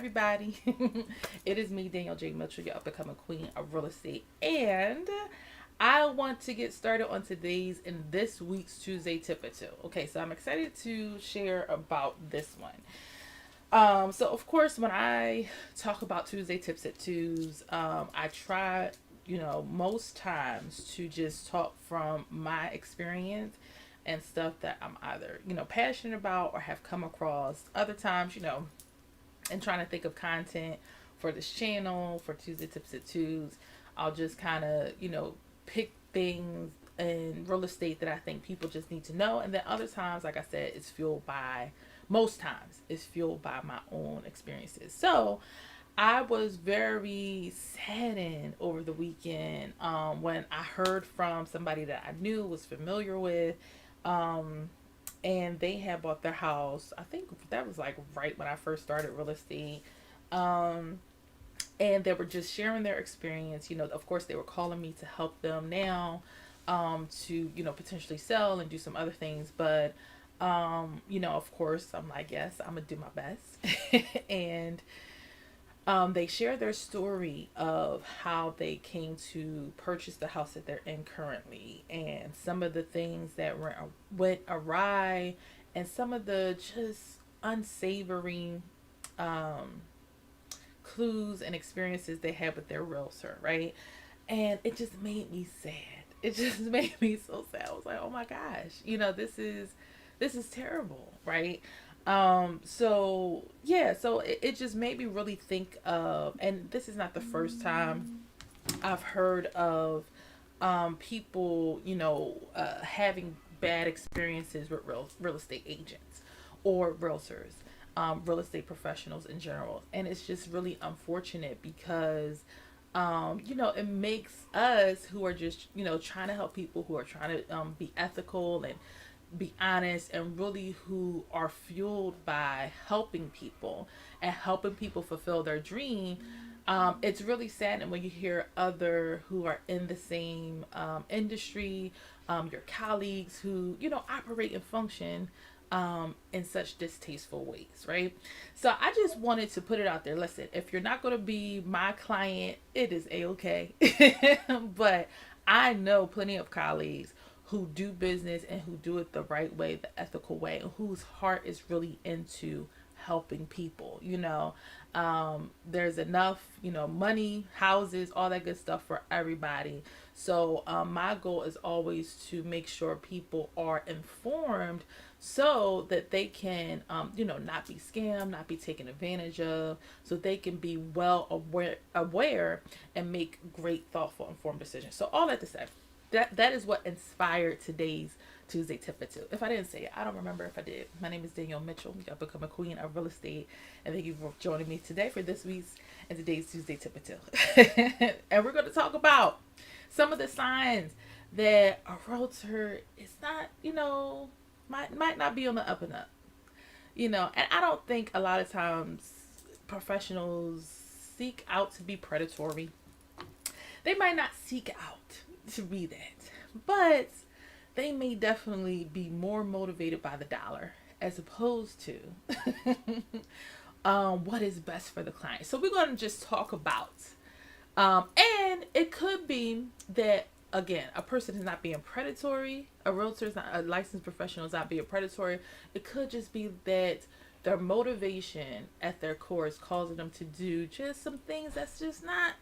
everybody. It is me, Danielle J. Mitchell, your up and coming queen of real estate. And I want to get started on today's and this week's Tuesday tip or two. Okay, so I'm excited to share about this one. So of course, when I talk about Tuesday tips at twos, I try, most times to just talk from my experience and stuff that I'm either, passionate about or have come across. Other times, and trying to think of content for this channel for Tuesday tips at twos, I'll just kind of, pick things in real estate that I think people just need to know. And then other times, like I said, most times, it's fueled by my own experiences. So I was very saddened over the weekend when I heard from somebody that I knew, was familiar with, um, and they had bought their house. I think that was like right when I first started real estate. Um, and they were just sharing their experience. Of course, they were calling me to help them now, to potentially sell and do some other things. But of course, I'm like, yes, I'm gonna do my best. And they share their story of how they came to purchase the house that they're in currently, and some of the things that went awry, and some of the just unsavory um, clues and experiences they had with their realtor, right? And it just made me sad. It just made me so sad. I was like, oh my gosh, this is terrible, right? So yeah, so it just made me really think of, and this is not the first time I've heard of people, having bad experiences with real estate agents or realtors, real estate professionals in general. And it's just really unfortunate because it makes us who are just, trying to help people, who are trying to be ethical and be honest, and really who are fueled by helping people and helping people fulfill their dream. It's really sad. And when you hear other who are in the same industry, your colleagues who, operate and function in such distasteful ways, right? So I just wanted to put it out there. Listen, if you're not going to be my client, it is a-okay. But I know plenty of colleagues who do business and who do it the right way, the ethical way, and whose heart is really into helping people. There's enough, money, houses, all that good stuff for everybody. So my goal is always to make sure people are informed so that they can, not be scammed, not be taken advantage of, so they can be well aware and make great, thoughtful, informed decisions. So all that to say, that is what inspired today's Tuesday tip or two. If I didn't say it, I don't remember if I did. My name is Danielle Mitchell. I've become a queen of real estate. And thank you for joining me today for this week's and today's Tuesday tip or two. And we're going to talk about some of the signs that a realtor is not, might not be on the up and up. And I don't think a lot of times professionals seek out to be predatory. They might not seek out to be that, but they may definitely be more motivated by the dollar as opposed to what is best for the client. So we're going to just talk about, and it could be that, again, a person is not being predatory, a realtor is not, a licensed professional is not being predatory. It could just be that their motivation at their core is causing them to do just some things that's just not,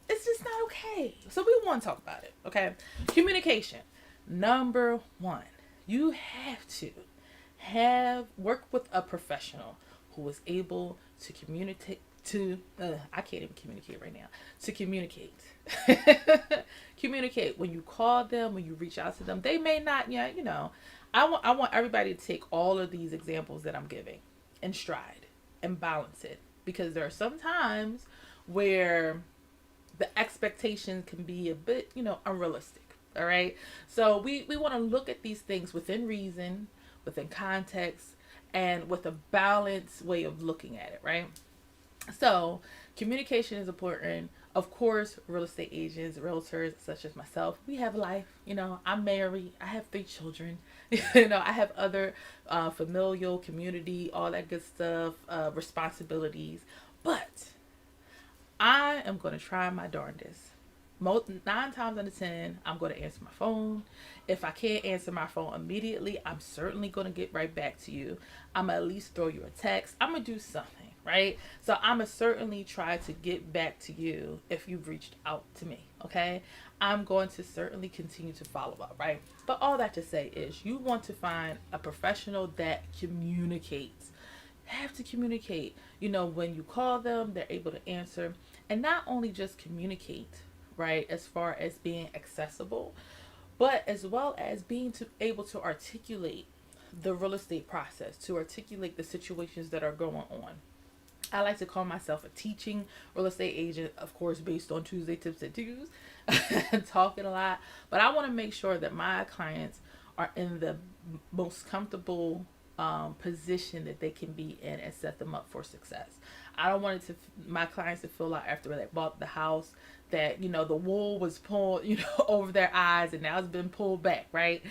it's just not okay. So we want to talk about it. Okay. Communication. Number one, you have to work with a professional who is able to communicate I can't even communicate right now. To communicate. Communicate. When you call them, when you reach out to them, they may not, I want everybody to take all of these examples that I'm giving in stride and balance it, because there are some times where the expectation can be a bit, unrealistic. All right. So we want to look at these things within reason, within context, and with a balanced way of looking at it. Right. So Communication is important. Of course, real estate agents, realtors such as myself, we have life. I'm married. I have 3 children. I have other familial, community, all that good stuff, responsibilities. But I am going to try my darndest. 9 times out of 10, I'm going to answer my phone. If I can't answer my phone immediately, I'm certainly going to get right back to you. I'm going to at least throw you a text. I'm going to do something, right? So I'm going to certainly try to get back to you if you've reached out to me, okay? I'm going to certainly continue to follow up, right? But all that to say is you want to find a professional that communicates. Have to communicate. When you call them, they're able to answer. And not only just communicate, right, as far as being accessible, but as well as being able to articulate the real estate process, to articulate the situations that are going on. I like to call myself a teaching real estate agent, of course, based on Tuesday Tips and Twos, talking a lot. But I want to make sure that my clients are in the most comfortable position that they can be in and set them up for success. I don't want my clients to feel like after they bought the house that, the wool was pulled, over their eyes and now it's been pulled back, right?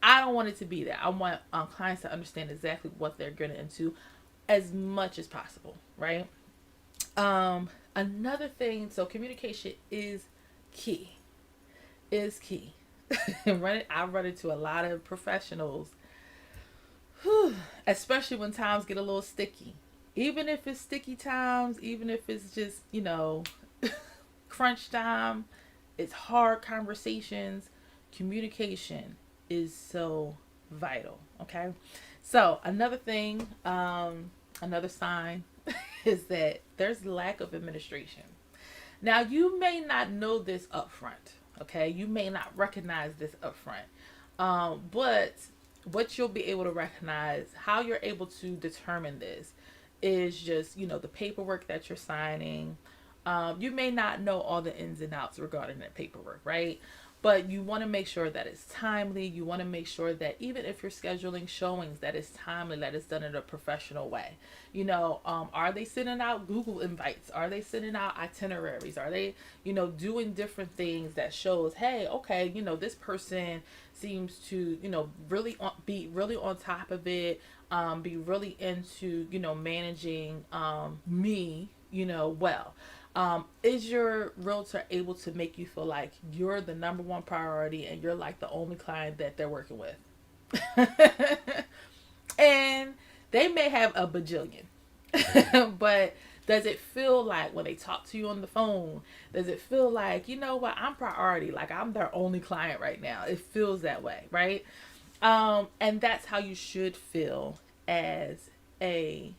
I don't want it to be that. I want clients to understand exactly what they're getting into as much as possible, right? Another thing, so communication is key. Is key. I run into a lot of professionals, especially when times get a little sticky. Even if it's sticky times, even if it's just, crunch time, it's hard conversations. Communication is so vital, okay? So another thing, another sign is that there's lack of administration. Now, you may not know this up front, okay? You may not recognize this up front. But what you'll be able to recognize, how you're able to determine this, is just, the paperwork that you're signing. You may not know all the ins and outs regarding that paperwork, right? But you want to make sure that it's timely. You want to make sure that even if you're scheduling showings, that it's timely, that it's done in a professional way. Are they sending out Google invites? Are they sending out itineraries? Are they, doing different things that shows, hey, okay, this person seems to, be really on top of it, be really into, managing me, well. Is your realtor able to make you feel like you're the number one priority and you're like the only client that they're working with? And they may have a bajillion, but does it feel like when they talk to you on the phone, does it feel like, I'm priority, like I'm their only client right now? It feels that way, right? And that's how you should feel as a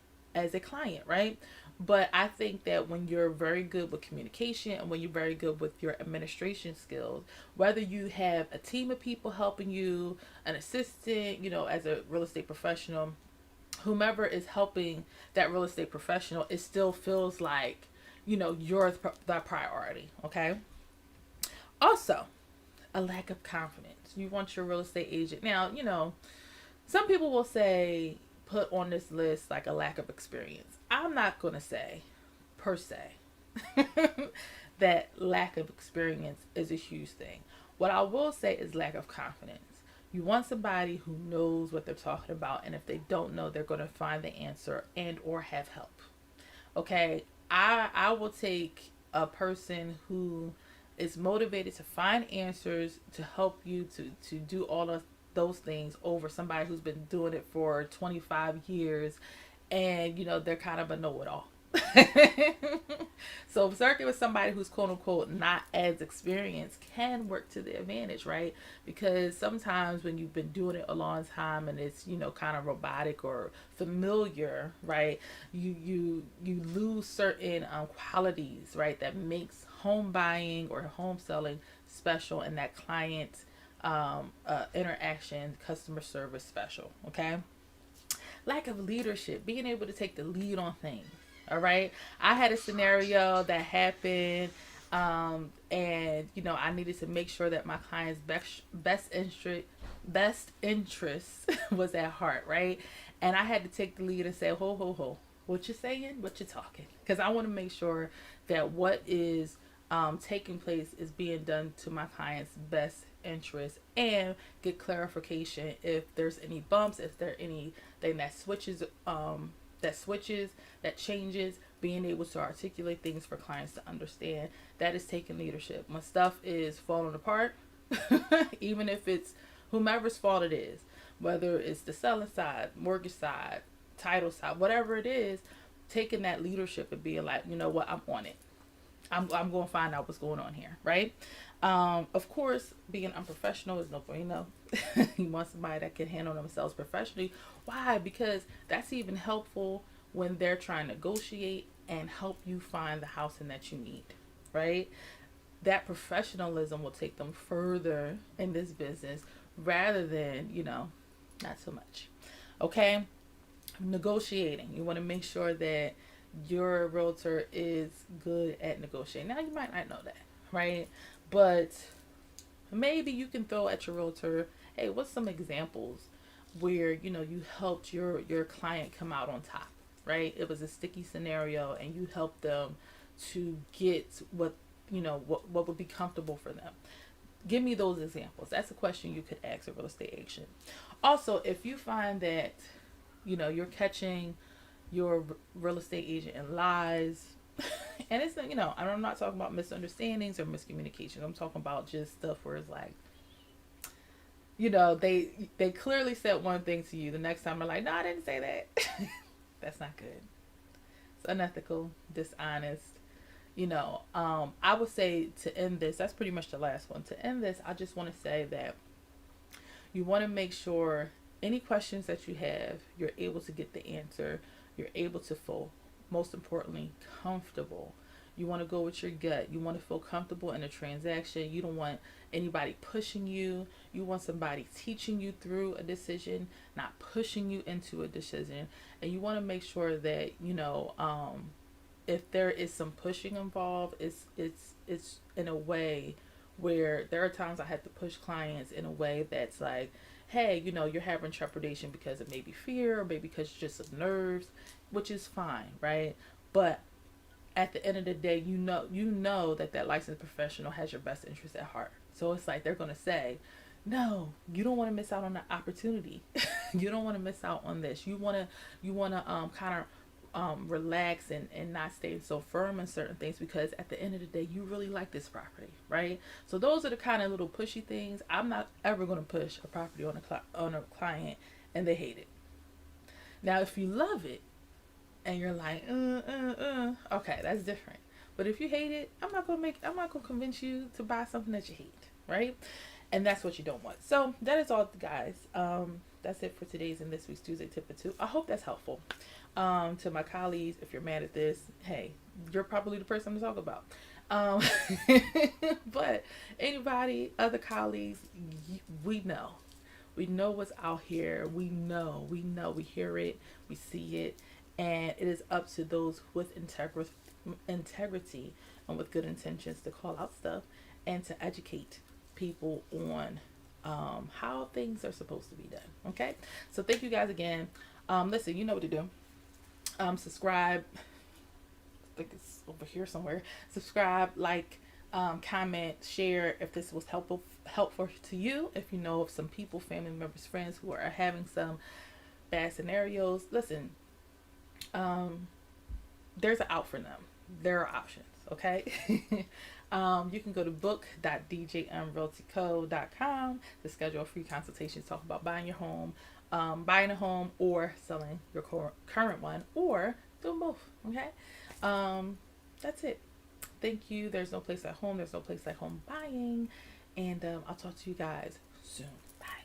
client, right? But I think that when you're very good with communication and when you're very good with your administration skills, whether you have a team of people helping you, an assistant, as a real estate professional, whomever is helping that real estate professional, it still feels like, you're the priority, okay? Also, a lack of confidence. You want your real estate agent. Now, some people will say, put on this list like a lack of experience. I'm not going to say, per se, that lack of experience is a huge thing. What I will say is lack of confidence. You want somebody who knows what they're talking about, and if they don't know, they're going to find the answer and or have help. Okay, I will take a person who is motivated to find answers to help you to do all of those things over somebody who's been doing it for 25 years and they're kind of a know-it-all. So circuit with somebody who's quote unquote not as experienced can work to their advantage, right? Because sometimes when you've been doing it a long time and it's kind of robotic or familiar, right, you lose certain qualities, right, that makes home buying or home selling special, and that client interaction, customer service special. Okay, lack of leadership, being able to take the lead on things. All right, I had a scenario that happened, and I needed to make sure that my client's best interest was at heart, right? And I had to take the lead and say, ho ho ho, what you're saying, what you're talking. Because I want to make sure that what is taking place is being done to my client's best interest, and get clarification if there's any bumps, if there anything that changes, being able to articulate things for clients to understand. That is taking leadership. When stuff is falling apart, even if it's whomever's fault it is, whether it's the selling side, mortgage side, title side, whatever it is, taking that leadership and being like, you know what, I'm on it. I'm going to find out what's going on here, right? Of course, being unprofessional is no bueno. You want somebody that can handle themselves professionally. Why? Because that's even helpful when they're trying to negotiate and help you find the housing that you need, right? That professionalism will take them further in this business rather than, not so much. Okay? Negotiating. You want to make sure that your realtor is good at negotiating. Now, you might not know that, right? But maybe you can throw at your realtor, hey, what's some examples where, you helped your client come out on top, right? It was a sticky scenario and you helped them to get what would be comfortable for them. Give me those examples. That's a question you could ask a real estate agent. Also, if you find that, you're catching your real estate agent in lies, and it's, I'm not talking about misunderstandings or miscommunications. I'm talking about just stuff where it's like, they clearly said one thing to you. The next time they're like, no, I didn't say that. That's not good. It's unethical, dishonest. I would say, to end this, that's pretty much the last one. To end this, I just want to say that you want to make sure any questions that you have, you're able to get the answer. You're able to feel, most importantly, comfortable. You want to go with your gut. You want to feel comfortable in a transaction. You don't want anybody pushing you. You want somebody teaching you through a decision, not pushing you into a decision. And you want to make sure that, if there is some pushing involved, it's in a way where there are times I had to push clients in a way that's like, hey, you're having trepidation because of maybe fear or maybe because just of nerves, which is fine, right? But at the end of the day, you know that licensed professional has your best interest at heart. So it's like they're going to say, no, you don't want to miss out on the opportunity. You don't want to miss out on this. You want to kind of relax and not stay so firm in certain things, because at the end of the day, you really like this property, right? So those are the kind of little pushy things. I'm not ever going to push a property on a client and they hate it. Now, if you love it and you're like, okay, that's different. But if you hate it, I'm not gonna convince you to buy something that you hate, right? And that's what you don't want. So that is all, guys. That's it for today's and this week's Tuesday Tip or Two. I hope that's helpful. To my colleagues, if you're mad at this, hey, you're probably the person to talk about. But anybody, other colleagues, we know what's out here. We hear it, we see it, and it is up to those with integrity and with good intentions to call out stuff and to educate people on how things are supposed to be done. Okay, so thank you guys again. Listen, you know what to do. Subscribe. I think it's over here somewhere. Subscribe, like, comment, share if this was helpful to you. If you know of some people, family members, friends who are having some bad scenarios, listen, there's an out for them. There are options, okay? You can go to book.djmrealtyco.com to schedule a free consultation to talk about buying a home or selling your current one, or doing both, okay? That's it. Thank you. There's no place like home. There's no place like home buying. And I'll talk to you guys soon. Bye.